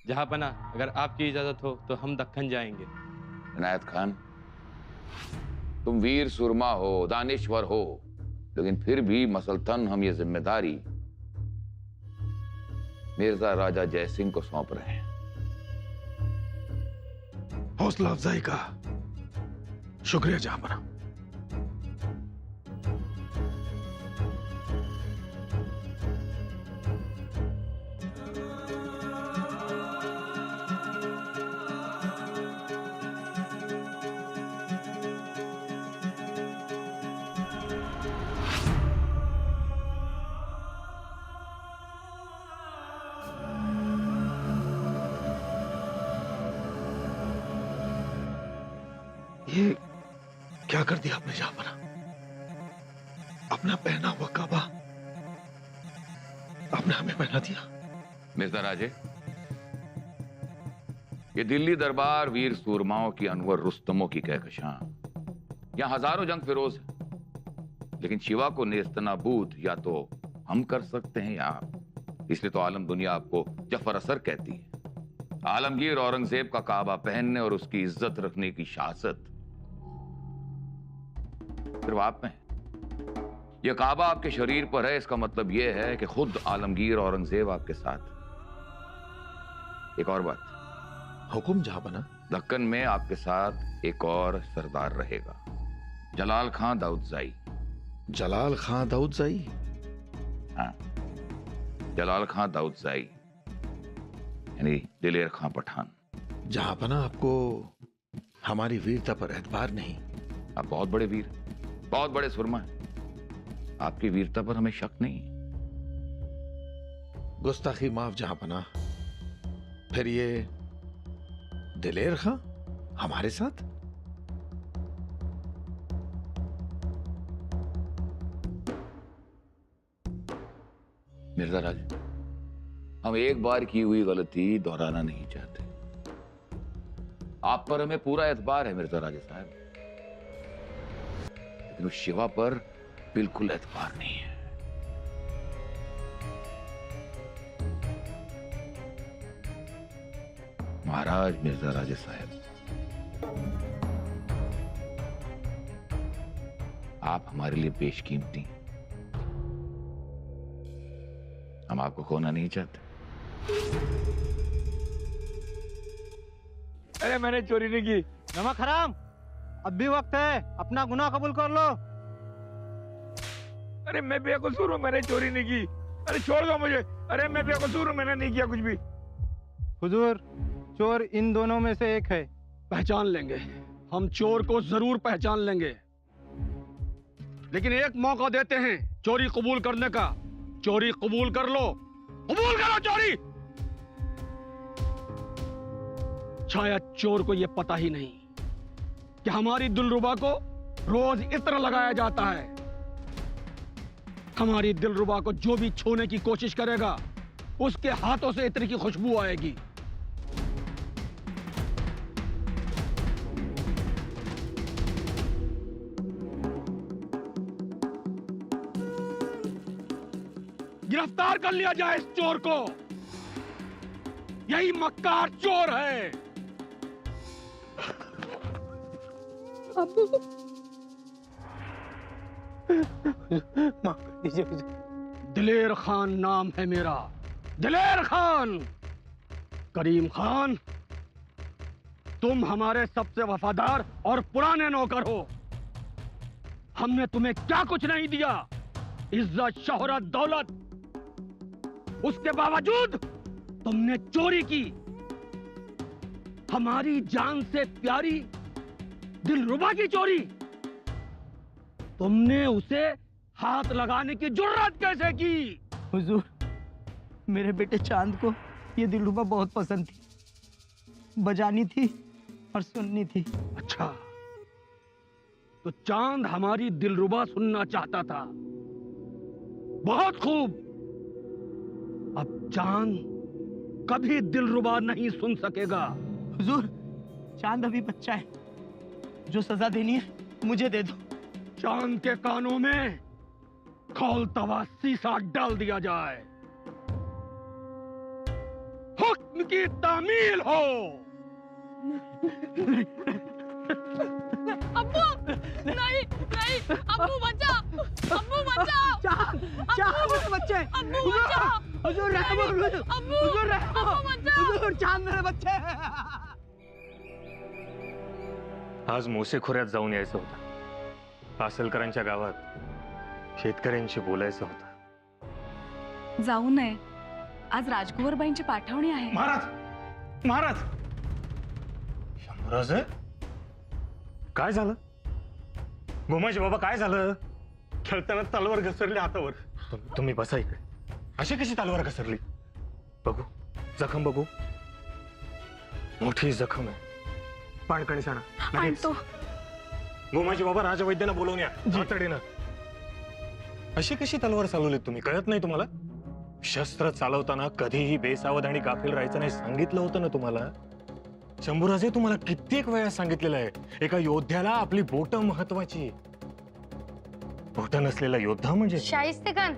जहाँपना, अगर आपकी इजाजत हो तो हम दक्कन जाएंगे। इनायत खान, तुम वीर सुरमा हो, दानिश्वर हो, लेकिन फिर भी मसलतन हम ये जिम्मेदारी मिर्जा राजा जयसिंह को सौंप रहे हैं। हौसला अफजाई का शुक्रिया जहांपना। ये क्या कर दिया आपने जहांपना? अपना पहना हुआ काबा आपने हमें पहना दिया। मिर्जा राजे, ये दिल्ली दरबार वीर सूरमाओं की अनवर रुस्तमों की कहकशां। यहां हजारों जंग फिरोज हैं, लेकिन शिवा को नेस्तनाबूद या तो हम कर सकते हैं या आप। इसलिए तो आलम दुनिया आपको जफर असर कहती है। आलमगीर औरंगजेब का काबा पहनने और उसकी इज्जत रखने की शासत सिर्फ आप में है। यह काबा आपके शरीर पर है, इसका मतलब यह है कि खुद आलमगीर औरंगजेब आपके साथ। एक और बात, हुकुम जहांपना। दक्कन में आपके साथ एक और सरदार रहेगा, जलाल खां दाऊदजाई। जलाल खां दाऊदजाई? हाँ, जलाल खां दाऊदजाई यानी दिलेर खां पठान। जहांपना, आपको हमारी वीरता पर एतबार नहीं। आप बहुत बड़े वीर, बहुत बड़े सुरमा हैं। आपकी वीरता पर हमें शक नहीं। गुस्ताखी माफ जहांपना। फिर ये दिलेर खां हमारे साथ? मिर्जा राज, हम एक बार की हुई गलती दोहराना नहीं चाहते। आप पर हमें पूरा एतबार है मिर्जा राजा साहब, लेकिन उस शिवा पर बिल्कुल एतबार नहीं है। महाराज मिर्जा राजा साहब, आप हमारे लिए बेशकीमती हैं। हम आपको खोना नहीं चाहते। अरे मैंने चोरी नहीं की। नमक हराम, अब भी वक्त है, अपना गुनाह कबूल कर लो। अरे मैं बेकसूर हूँ, मैंने चोरी नहीं की। अरे छोड़ दो मुझे। अरे मैं बेकसूर हूँ, मैंने नहीं किया कुछ भी। हुजूर, चोर इन दोनों में से एक है। पहचान लेंगे, हम चोर को जरूर पहचान लेंगे, लेकिन एक मौका देते हैं चोरी कबूल करने का। चोरी कबूल कर लो, कबूल करो चोरी। शायद चोर को यह पता ही नहीं कि हमारी दिलरुबा को रोज इत्र लगाया जाता है। हमारी दिलरुबा को जो भी छूने की कोशिश करेगा, उसके हाथों से इत्र की खुशबू आएगी। गिरफ्तार कर लिया जाए इस चोर को। यही मक्कार चोर है। माफ कर दीजिए हुजूर। दिलेर खान नाम है मेरा, दिलेर खान। करीम खान, तुम हमारे सबसे वफादार और पुराने नौकर हो। हमने तुम्हें क्या कुछ नहीं दिया, इज्जत, शोहरत, दौलत। उसके बावजूद तुमने चोरी की। हमारी जान से प्यारी दिलरुबा की चोरी। तुमने उसे हाथ लगाने की जुर्रत कैसे की? हुजूर, मेरे बेटे चांद को ये दिलरुबा बहुत पसंद थी, बजानी थी और सुननी थी। अच्छा, तो चांद हमारी दिलरुबा सुनना चाहता था। बहुत खूब। अब चांद कभी दिलरुबा नहीं सुन सकेगा। हुजूर, चांद अभी बच्चा है, जो सजा देनी है मुझे दे दो। चांद के कानों में खौलता हुआ शीशा डाल दिया जाए। हुक्म हुक्म की तामील हो। अब्बू नहीं नहीं, अब्बू बचाओ, अब्बू बचाओ, चांद मेरे बच्चे, अब्बू बचाओ, हुजूर रहम करो, अब्बू, हुजूर रहम करो, अब्बू बचाओ। हुजूर चांद मेरे बच्चे। आज मोसे खोऱ्यात जाऊन यायचं होतं, पासलकरांच्या गावात शेतकऱ्यांशी बोलायचं होतं. जाऊ नये, आज राजकुंवरबाईंची पाठवणी आहे. महाराज महाराज, शंभूराज काय झालं? गोमाजी बाबा काय झालं? खेळताना तलवार घसरली हातावर. तुम्ही बसा इकडे. अशी कशी तलवार घसरली? बघू जखम बघू. मोठी जखम आहे. पाणकणी सांगा आणतो. गोमाजी बाबा राजवैद्यांना बोलवून या तातडीनं. अशी कशी तलवार चालवली तुम्ही? कळत नाही तुम्हाला? शस्त्र चालवताना कधीही बेसावध आणि गाफील राहायचं नाही सांगितलं होतं ना तुम्हाला. शंभूराजे तुम्हाला कित्येक वेळा सांगितलेलं आहे, एका योद्ध्याला आपली बोट महत्वाची. बोट नसलेला योद्धा म्हणजे शाहिस्तेखान,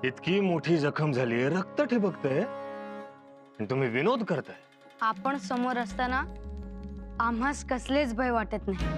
इतकी मोठी जखम झाली, रक्त ठिबकतंय आणि तुम्ही विनोद करताय. आपण समोर असताना आम्हास कसलेच भय वाटत नाही.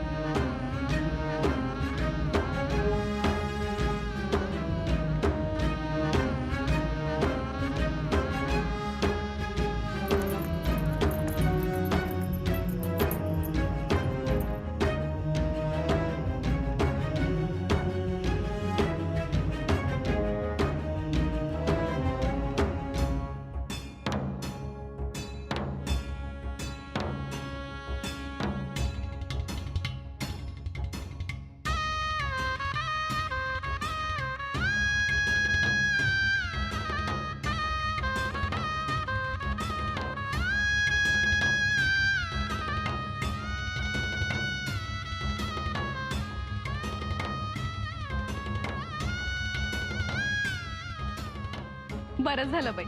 बरं झालं बाई,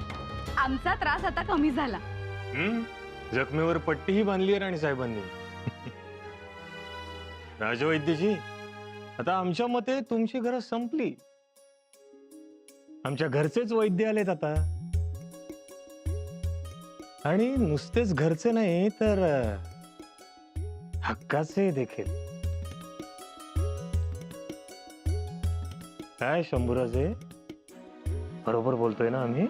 आमचा त्रास आता कमी झाला. जखमेवर पट्टीही बांधली आहे राणीसाहेबांनी. राजवैद्यजी, आता आमच्या मते तुमची गरज संपली. आमच्या घरचेच वैद्य आलेत आता. आणि नुसतेच घरचे नाही तर हक्काचे देखील. काय शंभूराजे, बरोबर बोलतोय ना आम्ही?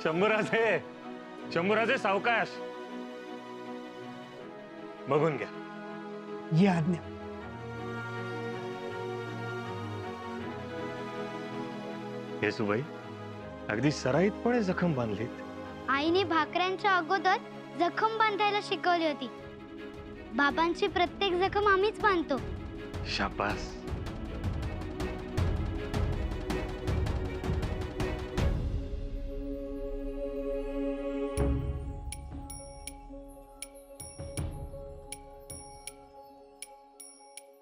शंभूराजे, शंभूराजे सावकाश. बघून घ्या. ये आज्ञा. येसुबाई, अगदी सराईतपणे जखम बांधलीत. आईने भाकऱ्यांच्या अगोदर जखम बांधायला शिकवली होती. बाबांची प्रत्येक जखम आम्हीच बांधतो. शाबास.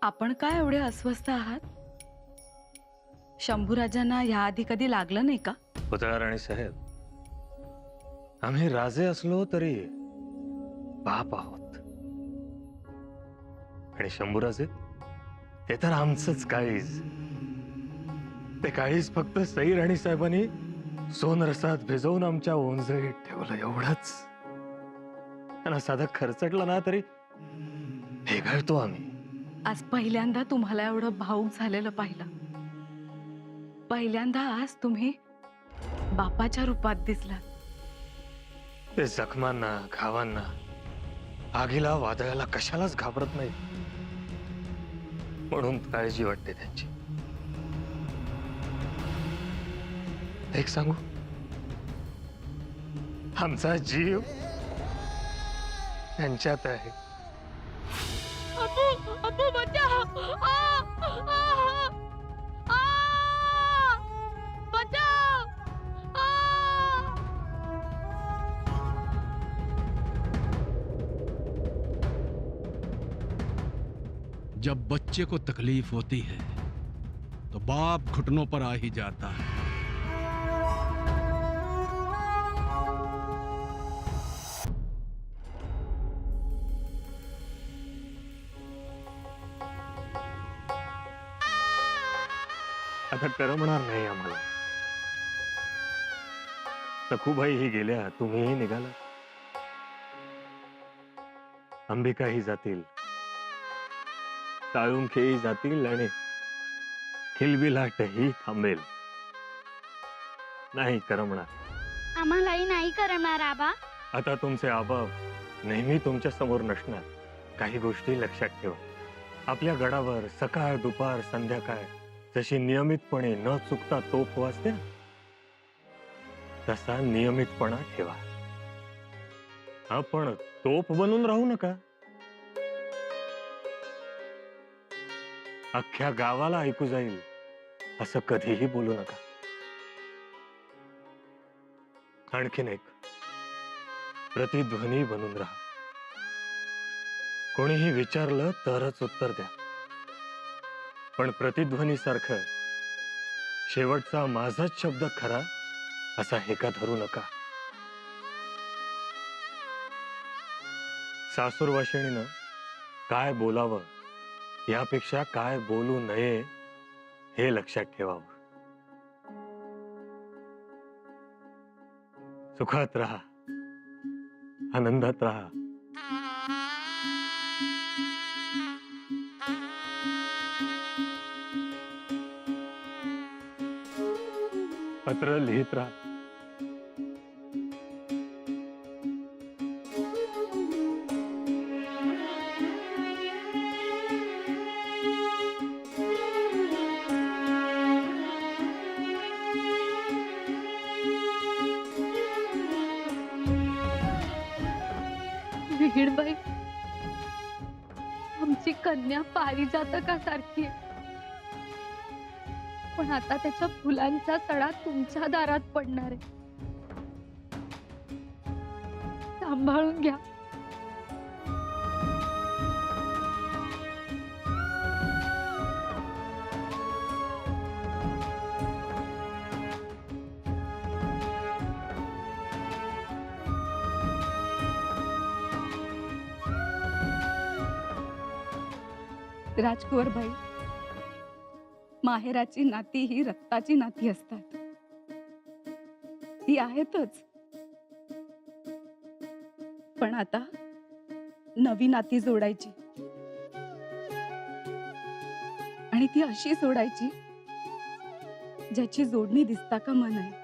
आपण काय एवढे अस्वस्थ आहात? शंभूराजांना याआधी कधी लागलं नाही का? पुतळा राणी साहेब, आम्ही राजे असलो तरी बाप आहोत. आणि शंभूराजे, ते तर आमचंच काळीज. ते काळीज फक्त सई राणी साहेबांनी सोनरसात भिजवून आमच्या ओंजळीत ठेवलं, एवढंच. त्यांना साधा खर्चटलं ना तरी भेगाळतो आम्ही. आज पहिल्यांदा तुम्हाला एवढं भावूक झालेलं पाहिलं. पहिल्यांदा आज तुम्ही बापाच्या रूपात दिसलात. ते जखमांना, घावांना, आगीला, वादळाला कशालाच घाबरत नाही, म्हणून काळजी वाटते त्यांची. एक सांगू, आमचा जीव त्यांच्यात आहे. अब्बू, अब्बू बचाओ! आ! आ! आ! बचाओ! आ! जब बच्चे को तकलीफ होती है तो बाप घुटनों पर आ ही जाता है. आता करमणार नाही आम्हाला. सखूबाई ही गेल्या, तुम्हीही निघाला. अंबिकाही जातील, साळुंखेही जातील आणि खिलबिलाटही थांबेल. नाही करमणार. आम्हालाही नाही करणार आबा. आता तुमचे आबा नेहमी तुमच्या समोर नसणार. काही गोष्टी लक्षात ठेवा. आपल्या गडावर सकाळ दुपार संध्याकाळ जशी नियमितपणे न चुकता तोफ वाजते ना, तसा नियमितपणा ठेवा. आपण तोफ बनून राहू नका. अख्ख्या गावाला ऐकू जाईल असं कधीही बोलू नका. आणखीन एक, प्रतिध्वनी बनून राहा. कोणीही विचारलं तरच उत्तर द्या, पण प्रतिध्वनी सारखं शेवटचा माझाच शब्द खरा असा हेका धरू नका. सासूरवाशिणीनं काय बोलावं यापेक्षा काय बोलू नये हे लक्षात ठेवावं. सुखात राहा, आनंदात राहा. पत्र लिहित राहा. विहीडबाई, आमची कन्या पारिजातकासारखी आहे. पण आता त्याच्या फुलांचा सडा तुमच्या दारात पडणार आहे. सांभाळून घ्या. राजकुंवरबाई, माहेराची नाती ही रक्ताची नाती असतात. ती आहेतच, पण आता नवी नाती जोडायची आणि ती अशी जोडायची ज्याची जोडणी दिसता कामा नये.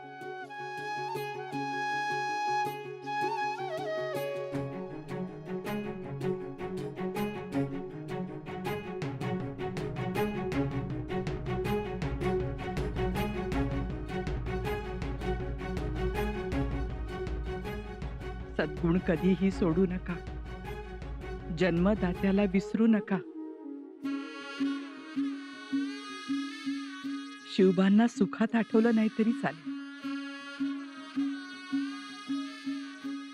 सद्गुण कधीही सोडू नका. जन्मदात्याला विसरू नका. शिवबांना सुखात आठवलं नाही तरी चालेल,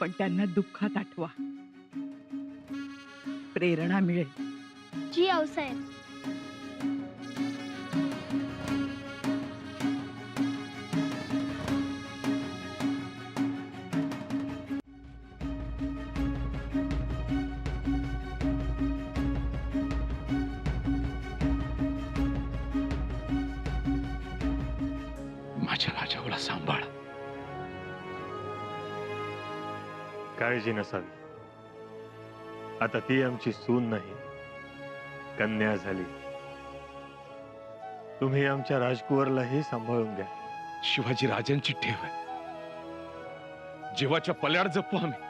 पण त्यांना दुःखात आठवा. प्रेरणा मिळेल. जी आऊसाहेब. माझ्या राजाला सांभाळ. काळजी नसावी. आता ती आमची सून नाही, कन्या झाली. तुम्ही आमच्या राजकुंवरलाही सांभाळून घ्या. शिवाजी राजांची ठेव आहे. जीवाच्या पल्याड जपू आम्ही.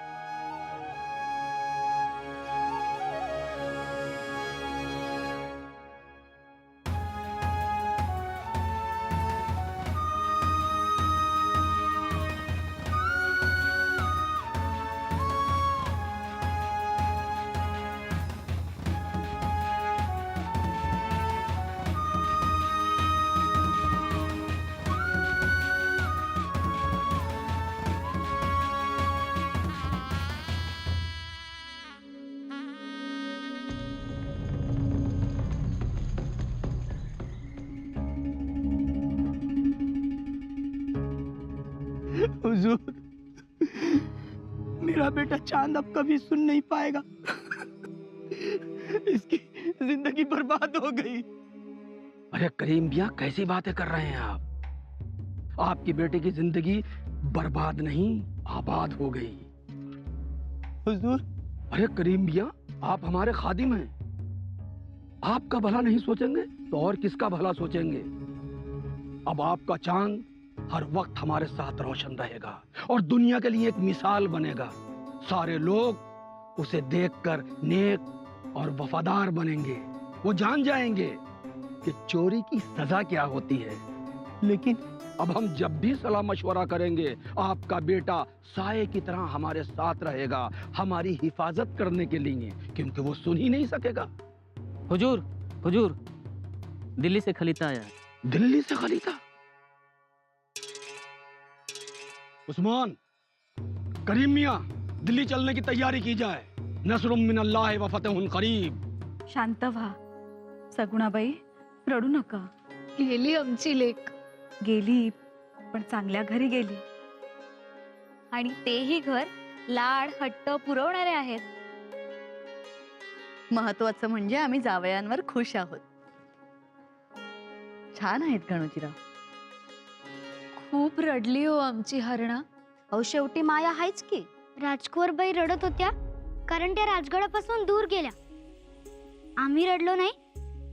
हुजूर, मेरा बेटा चांद अब कभी सुन नहीं पाएगा. इसकी जिंदगी बर्बाद हो गई. अरे करीम भैया, कैसी बातें कर रहे हैं आप? आपकी बेटे की जिंदगी बर्बाद नहीं, आबाद हो गई। हुजूर, अरे करीम भैया, आप हमारे खादिम हैं। आपका भला नहीं सोचेंगे तो और किसका भला सोचेंगे? अब आपका चांद हर वक्त हमारे साथ रोशन रहेगा और दुनिया के लिए एक मिसाल बनेगा। सारे लोग उसे देखकर नेक और वफादार बनेंगे। वो जान जाएंगे कि चोरी की सजा क्या होती है। लेकिन अब हम जब भी सलाह मशवरा करेंगे, आपका बेटा साये की तरह हमारे साथ रहेगा, हमारी हिफाजत करने के लिए, क्योंकि वो सुन ही नहीं सकेगा। हुजूर, हुजूर, दिल्ली से खलीता आया है। दिल्ली से खलीता? उस्मान, करीम मियां, दिल्ली चलने की तैयारी की जाए। नसरुम मिनल्लाह व फतहुन करीब। शांत व्हा सगुणाबाई, रडू नका. गेली आमची लेक. गेली, पण चांगल्या घरी गेली. आणि तेही घर लाड हट्ट पुरवणारे आहेत. महत्वाचं म्हणजे आम्ही जावयांवर खुश आहोत. छान आहेत गणोजीराव. खूप रडली हो आमची हरणा. अहो शेवटी माया आहेच की. राजकुवरबाई रडत होत्या कारण त्या राजगडापासून दूर गेल्या. आम्ही रडलो नाही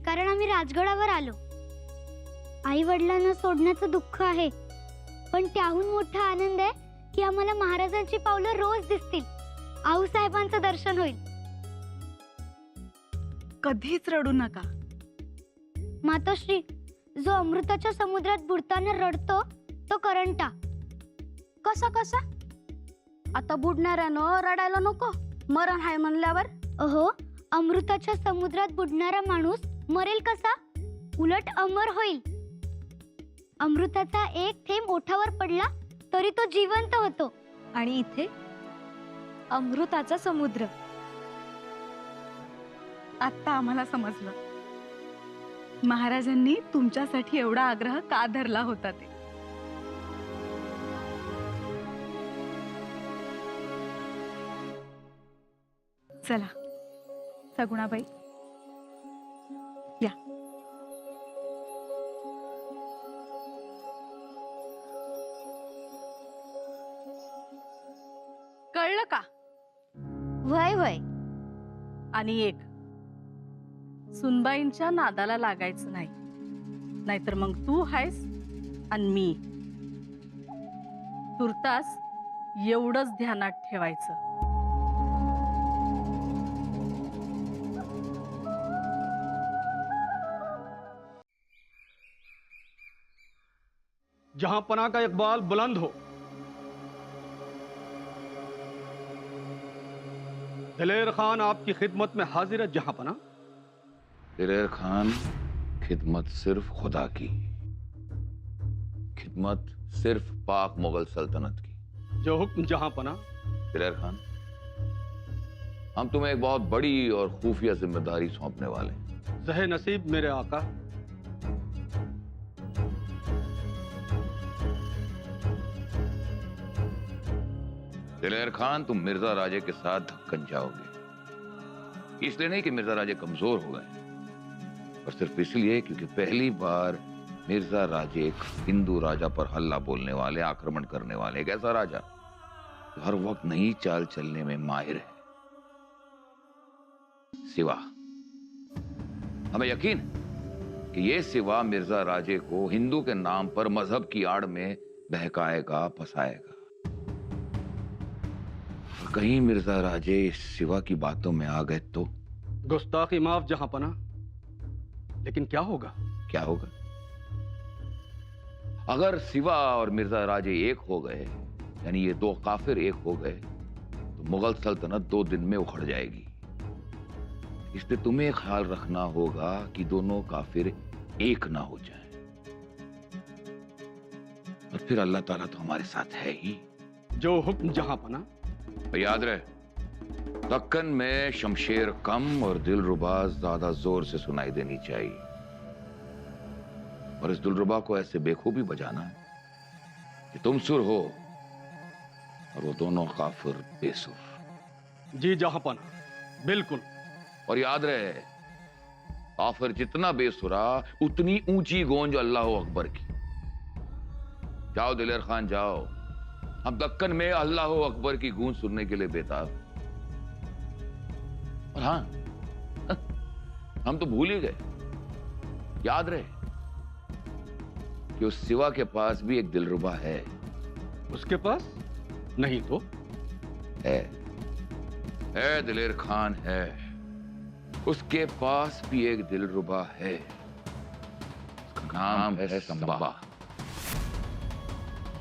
कारण आम्ही राजगडावर आलो. आई वडिलांना सोडण्याचं दुःख आहे, पण त्याहून मोठा आनंद आहे की आम्हाला महाराजांची पावलं रोज दिसतील. आऊसाहेबांचं दर्शन होईल. कधीच रडू नका. मातोश्री, जो अमृताच्या समुद्रात बुडताना रडतो तो करंटा. कसा कसा? आता बुडणाऱ्यानं रडायला नको, मरण हाय म्हणल्यावर. अहो, अमृताच्या समुद्रात बुडणारा माणूस मरेल कसा? उलट अमर होईल. अमृताचा एक थेंब ओठावर पडला तरी तो जिवंत होतो. आणि इथे अमृताचा समुद्र. आता आम्हाला समजलं महाराजांनी तुमच्यासाठी एवढा आग्रह का धरला होता ते. चला सगुणाबाई, या. कळलं का? वय वय. आणि एक, सुनबाईंच्या नादाला लागायचं नाही, नाहीतर मग तू हायस आणि मी. तुर्तास एवढंच ध्यानात ठेवायचं. जहां पना का इकबाल बुलंद हो. दिलेर खान आपकी खिदमत में हाजिर है जहां पना. दिलेर खान, खिदमत सिर्फ खुदा की, खिदमत सिर्फ पाक मुगल सल्तनत की. जो हुक्म जहां पना. दिलेर खान, हम तुम्हें एक बहुत बड़ी और खुफिया जिम्मेदारी सौंपने वाले हैं. जहे नसीब मेरे आका. दिलेर खान, तुम मिर्जा राजे के साथ दक्कन जाओगे. इसलिए नहीं कि मिर्जा राजे कमजोर हो गए, और सिर्फ इसलिए क्योंकि पहली बार मिर्जा राजे एक हिंदू राजा पर हल्ला बोलने वाले, आक्रमण करने वाले, एक ऐसा राजा जो हर वक्त नई चाल चलने में माहिर है. सिवा, हमें यकीन है कि ये सिवा मिर्जा राजे को हिंदू के नाम पर मजहब की आड़ में बहकाएगा, फंसाएगा. कहीं मिर्जा राजे इस सिवा की बातों में आ गए तो? गुस्ताखी माफ जहां पना. लेकिन क्या होगा? क्या होगा? अगर सिवा और मिर्जा राजे एक हो गए, यानी ये दो काफिर एक हो गए, तो मुगल सल्तनत 2 दिन में उखड़ जाएगी. इसलिए तुम्हें ख्याल रखना होगा कि दोनों काफिर एक ना हो जाएं. और फिर अल्लाह ताला तो हमारे साथ है ही. जो हुक्म जहां पना. याद रहे, दक्कन में शमशेर कम और दिलरुबा ज्यादा जोर से सुनाई देनी चाहिए. और इस दिलरुबा को ऐसे बेखूबी बजाना है कि तुम सुर हो और वो दोनों काफिर बेसुर. जी जहां पना, बिल्कुल. और याद रहे, और फिर जितना बेसुरा उतनी ऊंची गोंज अल्लाह अकबर की। जाओ दिलेर खान जाओ, हम दक्कन में अल्लाह अकबर की गूंज सुनने के लिए बेताब हैं। और हाँ, हम तो भूल ही गए, याद रहे कि उस सिवा के पास भी एक दिलरुबा है। उसके पास नहीं तो है दिलेर खान है, उसके पास भी एक दिलरुबा है। उसका नाम है संबा।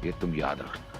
ये तुम याद रखना।